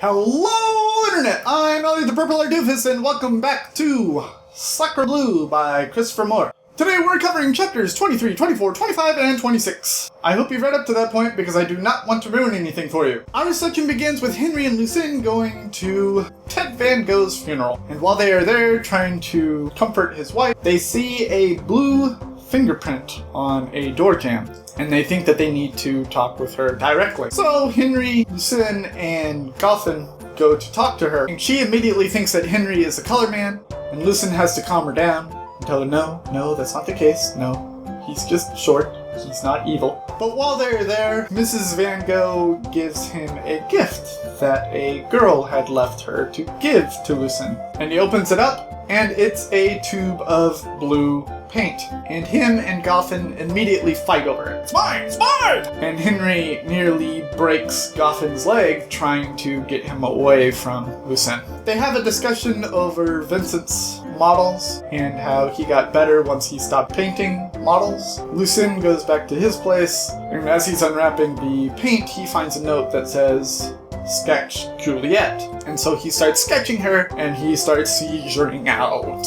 Hello, Internet! I'm Ellie the Purple Doofus, and welcome back to SACRE BLEU by Christopher Moore. Today we're covering chapters 23, 24, 25, and 26. I hope you've read up to that point because I do not want to ruin anything for you. Our section begins with Henry and Lucien going to Ted Van Gogh's funeral. And while they are there trying to comfort his wife, they see a blue fingerprint on a door jamb. And they think that they need to talk with her directly. So Henry, Lucien, and Goffin go to talk to her. And she immediately thinks that Henry is a color man, and Lucien has to calm her down and tell her, no, that's not the case. No, he's just short. He's not evil. But while they're there, Mrs. Van Gogh gives him a gift that a girl had left her to give to Lucien. And he opens it up, and it's a tube of blue paint. And him and Goffin immediately fight over it. It's mine! It's mine! And Henry nearly breaks Goffin's leg trying to get him away from Lucien. They have a discussion over Vincent's models and how he got better once he stopped painting models. Lucien goes back to his place, and as he's unwrapping the paint, he finds a note that says, "Sketch Juliet." And so he starts sketching her, and he starts seizuring out.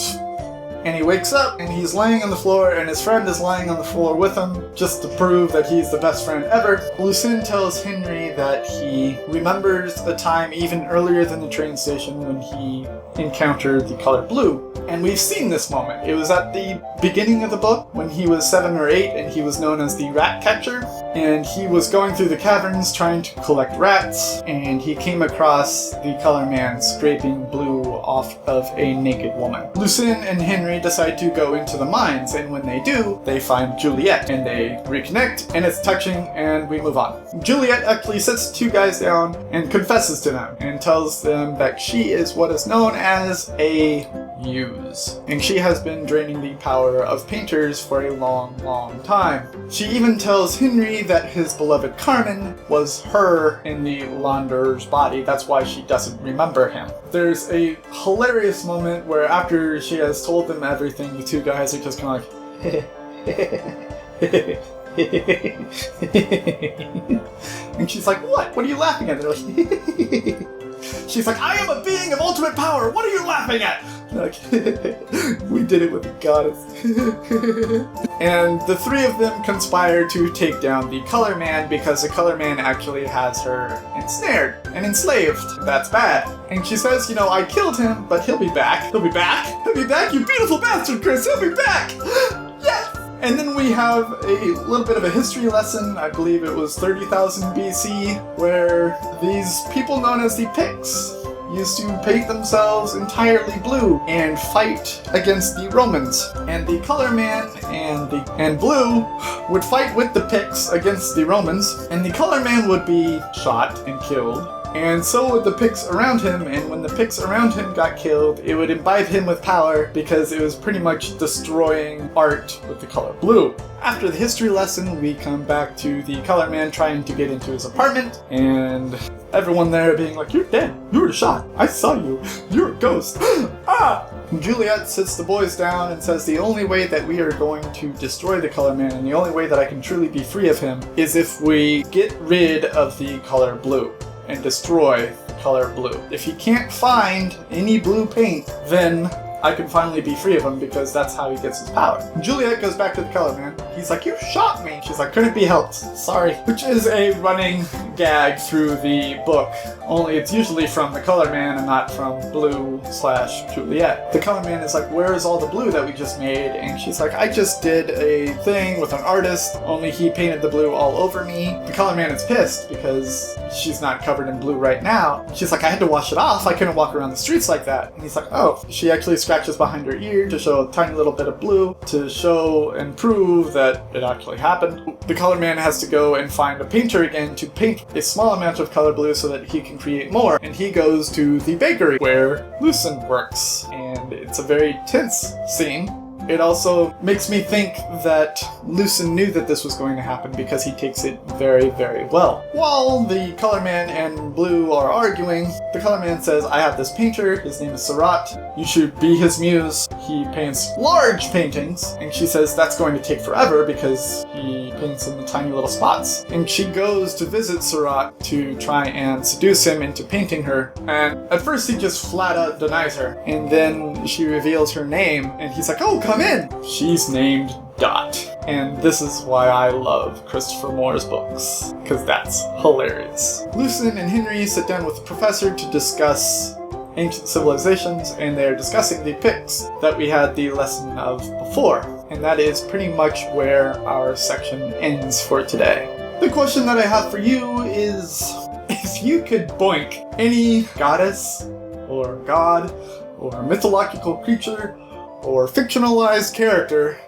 And he wakes up, and he's laying on the floor, and his friend is lying on the floor with him, just to prove that he's the best friend ever. Lucien tells Henry that he remembers a time even earlier than the train station when he encountered the color blue. And we've seen this moment. It was at the beginning of the book, when he was 7 or 8, and he was known as the rat catcher. And he was going through the caverns trying to collect rats, and he came across the color man scraping blue off of a naked woman. Lucien and Henry decide to go into the mines, and when they do, they find Juliet, and they reconnect, and it's touching, and we move on. Juliet actually sits two guys down and confesses to them, and tells them that she is what is known as a muse, and she has been draining the power of painters for a long time. She even tells Henry that his beloved Carmen was her in the launderer's body. That's why she doesn't remember him. There's a hilarious moment where after she has told them everything, the two guys are just kind of like and she's like, what are you laughing at? They're like she's like, I am a being of ultimate power, what are you laughing at? Like, we did it with the goddess. And the three of them conspire to take down the color man because the color man actually has her ensnared and enslaved. That's bad. And she says, I killed him, but he'll be back. He'll be back? He'll be back? You beautiful bastard, Chris! He'll be back! Yes! And then we have a little bit of a history lesson. I believe it was 30,000 BC, where these people known as the Picts used to paint themselves entirely blue and fight against the Romans. And the color man and Blue would fight with the Picts against the Romans, and the color man would be shot and killed. And so would the Picts around him, and when the Picts around him got killed, it would imbibe him with power because it was pretty much destroying art with the color blue. After the history lesson, we come back to the color man trying to get into his apartment, and everyone there being like, you're dead, you were shot, I saw you, you're a ghost, ah! Juliet sits the boys down and says the only way that we are going to destroy the color man, and the only way that I can truly be free of him, is if we get rid of the color blue and destroy the color blue. If he can't find any blue paint, then I can finally be free of him because that's how he gets his power. Juliet goes back to the color man. He's like, you shot me. She's like, couldn't be helped. Sorry. Which is a running gag through the book. Only it's usually from the color man and not from Blue/Juliet. The color man is like, where is all the blue that we just made? And she's like, I just did a thing with an artist, only he painted the blue all over me. The color man is pissed because she's not covered in blue right now. She's like, I had to wash it off. I couldn't walk around the streets like that. And he's like, oh. She actually scratches behind her ear to show a tiny little bit of blue to show and prove that it actually happened. The color man has to go and find a painter again to paint a small amount of color blue so that he can create more. And he goes to the bakery where Lucien works. And it's a very tense scene It also makes me think that Lucen knew that this was going to happen because he takes it very, very well. While the Color Man and Blue are arguing, the Color Man says, I have this painter, his name is Sarat, you should be his muse. He paints large paintings, and she says that's going to take forever because he paints in the tiny little spots. And she goes to visit Sarat to try and seduce him into painting her, and at first he just flat out denies her, and then she reveals her name, and he's like, oh, come in! She's named Dot. And this is why I love Christopher Moore's books, because that's hilarious. Lucen and Henry sit down with the professor to discuss ancient civilizations, and they're discussing the Picts that we had the lesson of before. And that is pretty much where our section ends for today. The question that I have for you is, if you could boink any goddess, or god, or mythological creature, or fictionalized character,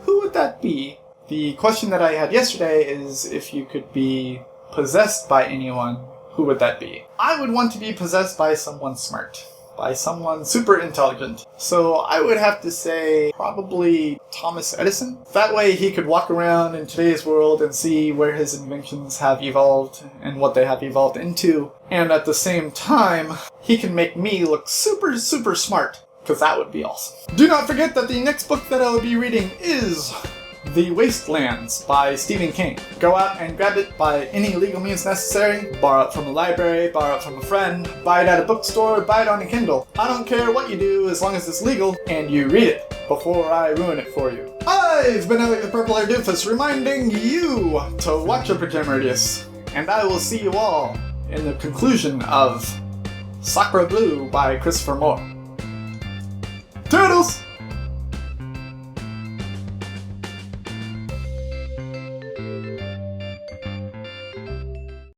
who would that be? The question that I had yesterday is, if you could be possessed by anyone, who would that be? I would want to be possessed by someone smart. By someone super intelligent. So I would have to say probably Thomas Edison. That way he could walk around in today's world and see where his inventions have evolved and what they have evolved into. And at the same time, he can make me look super, super smart. Because that would be awesome. Do not forget that the next book that I will be reading is The Wastelands by Stephen King. Go out and grab it by any legal means necessary. Borrow it from a library, borrow it from a friend, buy it at a bookstore, buy it on a Kindle. I don't care what you do as long as it's legal and you read it before I ruin it for you. I've been Elliot the Purple Hair Doofus reminding you to watch your Pajamarius, and I will see you all in the conclusion of SACRE BLEU by Christopher Moore.